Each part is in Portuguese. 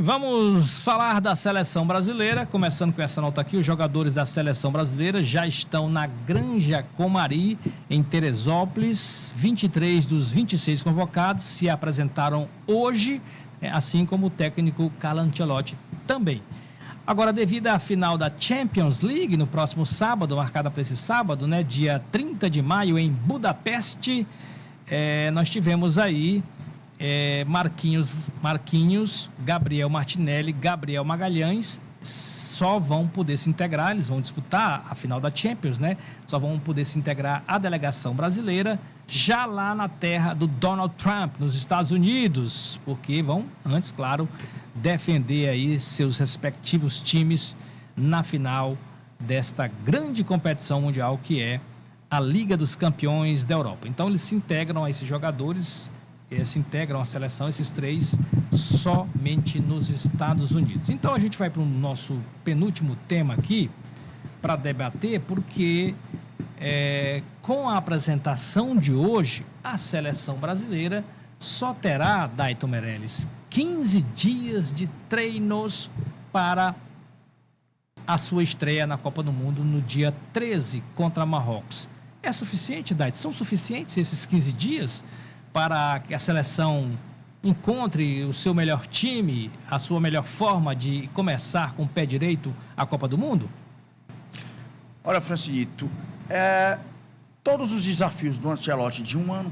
Vamos falar da seleção brasileira, começando com essa nota aqui. Os jogadores da seleção brasileira já estão na Granja Comari, em Teresópolis. 23 dos 26 convocados se apresentaram hoje, assim como o técnico Carlo Ancelotti também. Agora, devido à final da Champions League, no próximo sábado, marcada para esse sábado, dia 30 de maio, em Budapeste, nós tivemos aí Marquinhos, Gabriel Martinelli, Gabriel Magalhães só vão poder se integrar, eles vão disputar a final da Champions, só vão poder se integrar à delegação brasileira já lá na terra do Donald Trump, nos Estados Unidos, porque vão antes, claro, defender aí seus respectivos times na final desta grande competição mundial que é a Liga dos Campeões da Europa. Então eles se integram a esses jogadores, se integram à seleção, esses três, somente nos Estados Unidos. Então a gente vai para o nosso penúltimo tema aqui, para debater, porque com a apresentação de hoje, a seleção brasileira só terá, Dailton Meirelles, 15 dias de treinos para a sua estreia na Copa do Mundo no dia 13 contra Marrocos. É suficiente, Dailton? São suficientes esses 15 dias para que a seleção encontre o seu melhor time, a sua melhor forma de começar com o pé direito a Copa do Mundo? Olha, Francinito, todos os desafios do Ancelotti de um ano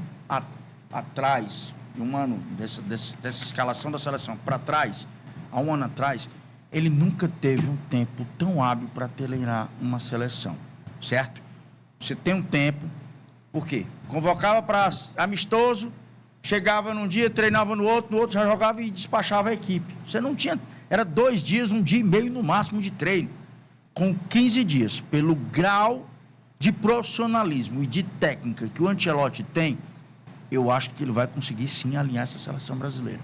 atrás, de um ano dessa escalação da seleção para trás, há um ano atrás, ele nunca teve um tempo tão hábil para treinar uma seleção, certo? Você tem um tempo. Por quê? Convocava para amistoso, chegava num dia, treinava no outro já jogava e despachava a equipe. Você não tinha... Era 2 dias, 1 dia e meio no máximo de treino. Com 15 dias, pelo grau de profissionalismo e de técnica que o Ancelotti tem, eu acho que ele vai conseguir sim alinhar essa seleção brasileira.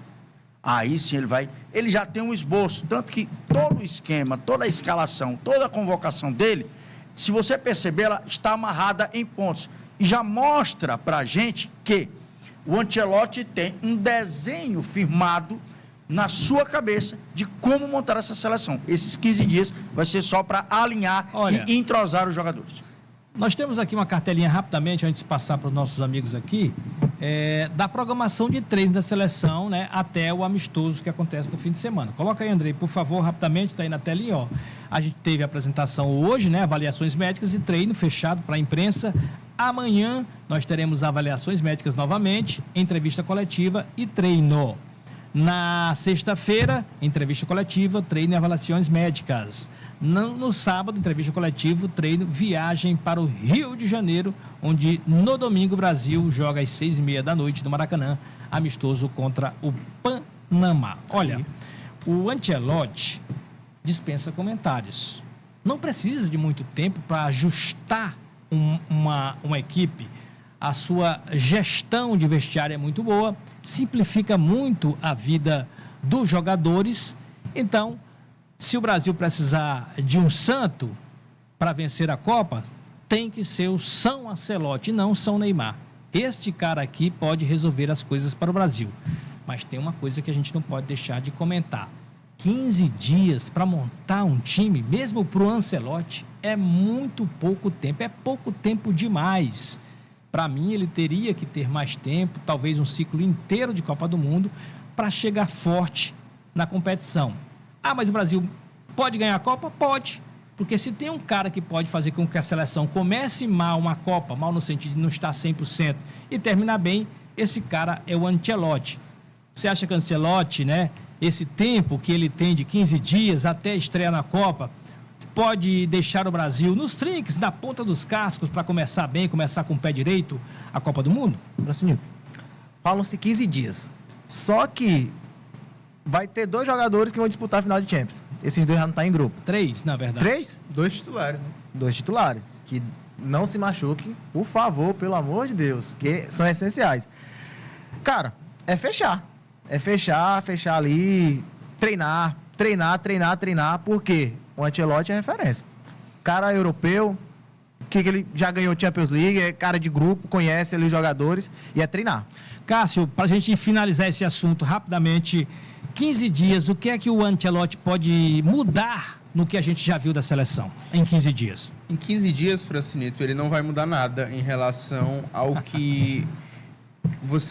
Aí sim ele vai... Ele já tem um esboço, tanto que todo o esquema, toda a escalação, toda a convocação dele, se você perceber, ela está amarrada em pontos. E já mostra para a gente que o Ancelotti tem um desenho firmado na sua cabeça de como montar essa seleção. Esses 15 dias vai ser só para alinhar e entrosar os jogadores. Nós temos aqui uma cartelinha rapidamente, antes de passar para os nossos amigos aqui, da programação de treinos da seleção, até o amistoso que acontece no fim de semana. Coloca aí, Andrei, por favor, rapidamente, está aí na telinha, ó. A gente teve a apresentação hoje, avaliações médicas e treino fechado para a imprensa. Amanhã nós teremos avaliações médicas novamente, entrevista coletiva e treino. Na sexta-feira, entrevista coletiva, treino e avaliações médicas. No sábado, entrevista coletiva, treino, viagem para o Rio de Janeiro, onde no domingo o Brasil joga às 6h30 da noite no Maracanã, amistoso contra o Panamá. Olha, o Ancelotti dispensa comentários. Não precisa de muito tempo para ajustar uma equipe. A sua gestão de vestiário é muito boa, simplifica muito a vida dos jogadores. Então, se o Brasil precisar de um santo para vencer a Copa, tem que ser o São Ancelotti, não São Neymar. Este cara aqui pode resolver as coisas para o Brasil. Mas tem uma coisa que a gente não pode deixar de comentar. 15 dias para montar um time, mesmo para o Ancelotti, é muito pouco tempo, é pouco tempo demais. Para mim, ele teria que ter mais tempo, talvez um ciclo inteiro de Copa do Mundo, para chegar forte na competição. Ah, mas o Brasil pode ganhar a Copa? Pode. Porque se tem um cara que pode fazer com que a seleção comece mal uma Copa, mal no sentido de não estar 100%, e terminar bem, esse cara é o Ancelotti. Você acha que o Ancelotti, esse tempo que ele tem de 15 dias até estrear na Copa, pode deixar o Brasil nos trinques, na ponta dos cascos, para começar bem, começar com o pé direito a Copa do Mundo? Francinho, falam-se 15 dias. Só que vai ter 2 jogadores que vão disputar a final de Champions. Esses 2 já não estão em grupo. 3, na verdade. 3? 2 titulares, 2 titulares. Que não se machuquem, por favor, pelo amor de Deus, que são essenciais. Cara, é fechar. É fechar ali, treinar, porque o Ancelotti é referência. Cara europeu, que ele já ganhou Champions League, é cara de grupo, conhece ali os jogadores e é treinar. Cássio, para a gente finalizar esse assunto rapidamente, 15 dias, o que é que o Ancelotti pode mudar no que a gente já viu da seleção em 15 dias? Em 15 dias, Francinito, ele não vai mudar nada em relação ao que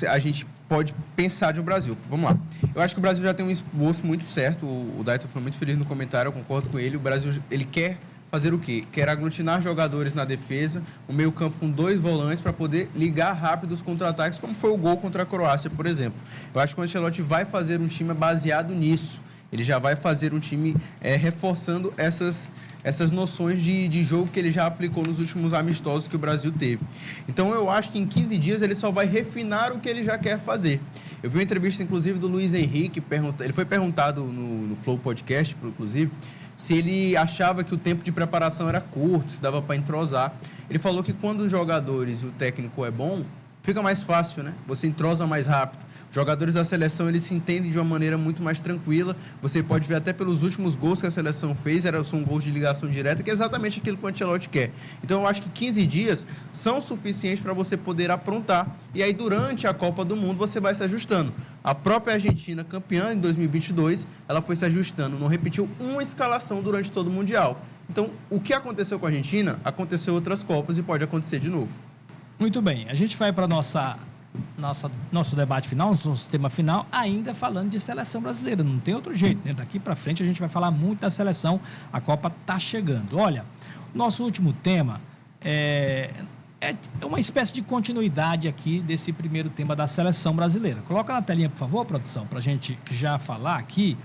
a gente pode pensar de um Brasil. Vamos lá. Eu acho que o Brasil já tem um esboço muito certo. O Daito foi muito feliz no comentário, eu concordo com ele. O Brasil, ele quer fazer o quê? Quer aglutinar jogadores na defesa, o meio-campo com 2 volantes para poder ligar rápido os contra-ataques, como foi o gol contra a Croácia, por exemplo. Eu acho que o Ancelotti vai fazer um time baseado nisso. Ele já vai fazer um time reforçando essas noções de jogo que ele já aplicou nos últimos amistosos que o Brasil teve. Então, eu acho que em 15 dias ele só vai refinar o que ele já quer fazer. Eu vi uma entrevista, inclusive, do Luiz Henrique, ele foi perguntado no Flow Podcast, inclusive, se ele achava que o tempo de preparação era curto, se dava para entrosar. Ele falou que quando os jogadores e o técnico é bom, fica mais fácil, né? Você entrosa mais rápido. Os jogadores da seleção, eles se entendem de uma maneira muito mais tranquila. Você pode ver até pelos últimos gols que a seleção fez, são gols de ligação direta, que é exatamente aquilo que o Ancelotti quer. Então, eu acho que 15 dias são suficientes para você poder aprontar. E aí, durante a Copa do Mundo, você vai se ajustando. A própria Argentina, campeã em 2022, ela foi se ajustando. Não repetiu uma escalação durante todo o Mundial. Então, o que aconteceu com a Argentina, aconteceu em outras Copas e pode acontecer de novo. Muito bem, a gente vai para nosso debate final, nosso tema final, ainda falando de seleção brasileira. Não tem outro jeito, né? Daqui para frente a gente vai falar muito da seleção. A Copa está chegando. Olha, nosso último tema é uma espécie de continuidade aqui desse primeiro tema da seleção brasileira. Coloca na telinha, por favor, produção, para a gente já falar aqui,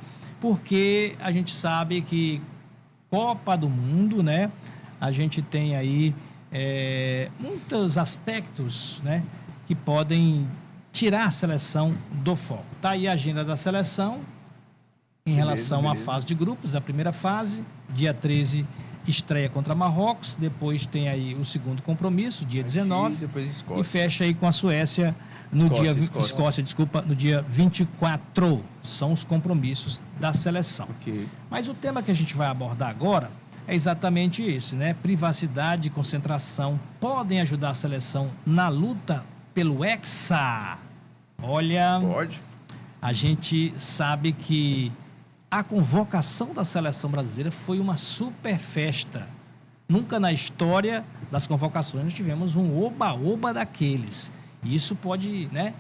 porque a gente sabe que Copa do Mundo, né? A gente tem aí muitos aspectos, né, que podem tirar a seleção do foco. Está aí a agenda da seleção em relação à fase de grupos, a primeira fase, dia 13, estreia contra Marrocos, depois tem aí o segundo compromisso, dia 19, depois Escócia. E fecha aí com a Suécia no dia 24. São os compromissos da seleção. Okay. Mas o tema que a gente vai abordar agora é exatamente esse, né? Privacidade e concentração podem ajudar a seleção na luta pelo Hexa. Olha, pode. A gente sabe que a convocação da seleção brasileira foi uma super festa. Nunca na história das convocações nós tivemos um oba-oba daqueles. E isso pode, né,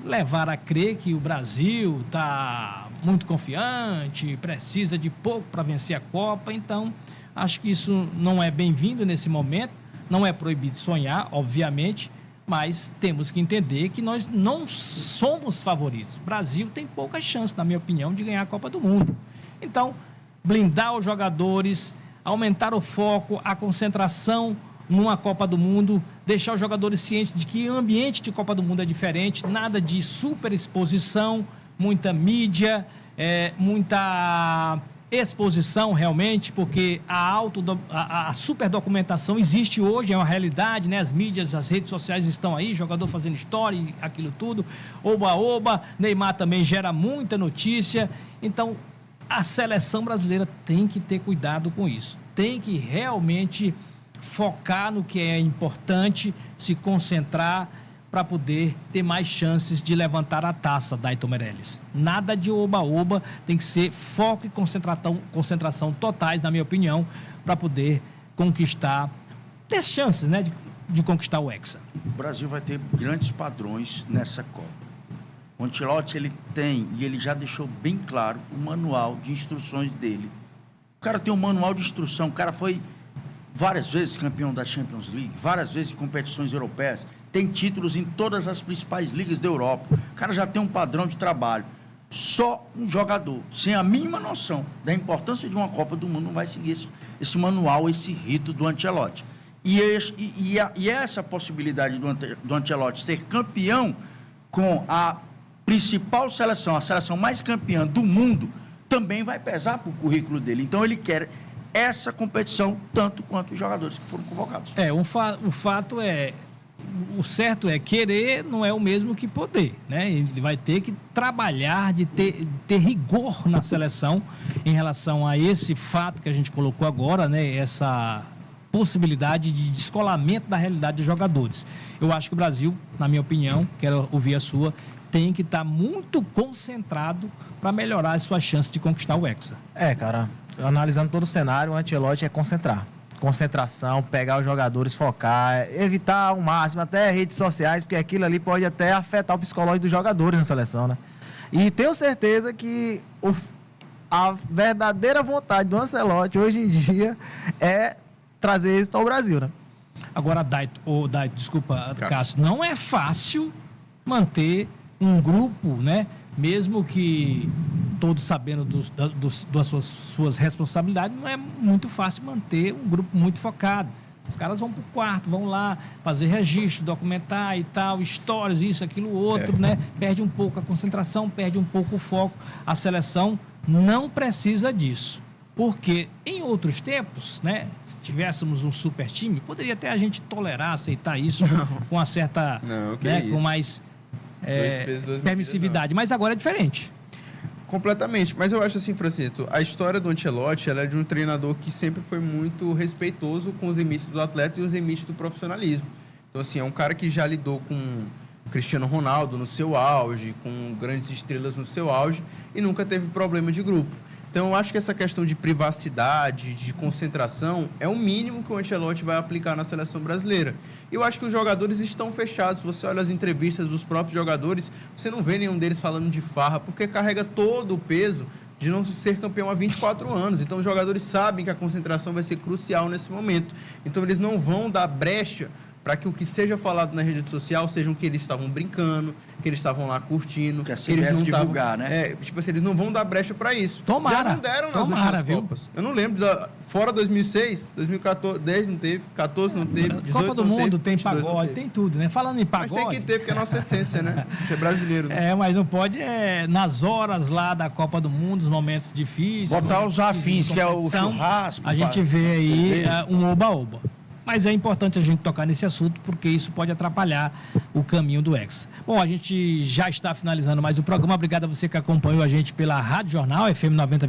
levar a crer que o Brasil está muito confiante, precisa de pouco para vencer a Copa. Então, acho que isso não é bem-vindo nesse momento. Não é proibido sonhar, obviamente, mas temos que entender que nós não somos favoritos. O Brasil tem poucas chances, na minha opinião, de ganhar a Copa do Mundo. Então, blindar os jogadores, aumentar o foco, a concentração numa Copa do Mundo, deixar os jogadores cientes de que o ambiente de Copa do Mundo é diferente, nada de super exposição, muita mídia, muita exposição realmente, porque a superdocumentação existe hoje, é uma realidade, né? As mídias, as redes sociais estão aí, jogador fazendo história, aquilo tudo, oba-oba, Neymar também gera muita notícia. Então, a seleção brasileira tem que ter cuidado com isso, tem que realmente focar no que é importante, se concentrar para poder ter mais chances de levantar a taça, Daito Meirelles. Nada de oba-oba, tem que ser foco e concentração totais, na minha opinião, para poder conquistar, ter chances, né, de conquistar o Hexa. O Brasil vai ter grandes padrões nessa Copa. O Ancelotti, ele tem, e ele já deixou bem claro, o manual de instruções dele. O cara tem um manual de instrução, o cara foi várias vezes campeão da Champions League, várias vezes em competições europeias, tem títulos em todas as principais ligas da Europa. O cara já tem um padrão de trabalho. Só um jogador, sem a mínima noção da importância de uma Copa do Mundo, não vai seguir esse manual, esse rito do Ancelotti. E essa possibilidade do Ancelotti ser campeão com a principal seleção, a seleção mais campeã do mundo, também vai pesar para o currículo dele. Então, ele quer essa competição tanto quanto os jogadores que foram convocados. O fato é, o certo é querer não é o mesmo que poder, né? Ele vai ter que trabalhar, de ter rigor na seleção em relação a esse fato que a gente colocou agora, né? Essa possibilidade de descolamento da realidade dos jogadores. Eu acho que o Brasil, na minha opinião, quero ouvir a sua, tem que estar muito concentrado para melhorar as suas chances de conquistar o Hexa. Cara, analisando todo o cenário, o Ancelotti é concentrar. Concentração, pegar os jogadores, focar, evitar ao máximo até redes sociais, porque aquilo ali pode até afetar o psicológico dos jogadores na seleção, né? E tenho certeza que a verdadeira vontade do Ancelotti hoje em dia é trazer êxito ao Brasil, né? Agora, desculpa, Cássio, não é fácil manter um grupo, né? Mesmo que todos sabendo das suas responsabilidades, não é muito fácil manter um grupo muito focado. Os caras vão para o quarto, vão lá fazer registro, documentar e tal, histórias, isso, aquilo, outro, né? Perde um pouco a concentração, perde um pouco o foco. A seleção não precisa disso. Porque em outros tempos, né? Se tivéssemos um super time, poderia até a gente tolerar, aceitar isso com uma certa... com mais permissividade. Mas agora é diferente. Completamente. Mas eu acho assim, Francisco, a história do Ancelotti, ela é de um treinador que sempre foi muito respeitoso com os limites do atleta e os limites do profissionalismo. Então, assim, é um cara que já lidou com o Cristiano Ronaldo no seu auge, com grandes estrelas no seu auge e nunca teve problema de grupo. Então, eu acho que essa questão de privacidade, de concentração, é o mínimo que o Ancelotti vai aplicar na seleção brasileira. Eu acho que os jogadores estão fechados. Você olha as entrevistas dos próprios jogadores, você não vê nenhum deles falando de farra, porque carrega todo o peso de não ser campeão há 24 anos. Então, os jogadores sabem que a concentração vai ser crucial nesse momento. Então, eles não vão dar brecha para que o que seja falado na rede social sejam que eles estavam brincando, que eles estavam lá curtindo. Que que eles não divulgar, né? Tipo assim, eles não vão dar brecha para isso. Tomara. Já não deram nas últimas Copas. Eu não lembro. Fora 2006, 2014, 10 não teve, 14 não teve, 18 Copa do não Mundo teve, tem pagode, tem tudo, né? Falando em pagode... Mas tem que ter, porque é a nossa essência, né? A gente é brasileiro. Né? Mas não pode, nas horas lá da Copa do Mundo, os momentos difíceis... Botar os afins, que é o churrasco... A gente vê aí um oba-oba. Mas é importante a gente tocar nesse assunto, porque isso pode atrapalhar o caminho do Hexa. Bom, a gente já está finalizando mais o programa. Obrigado a você que acompanhou a gente pela Rádio Jornal, FM 90,3.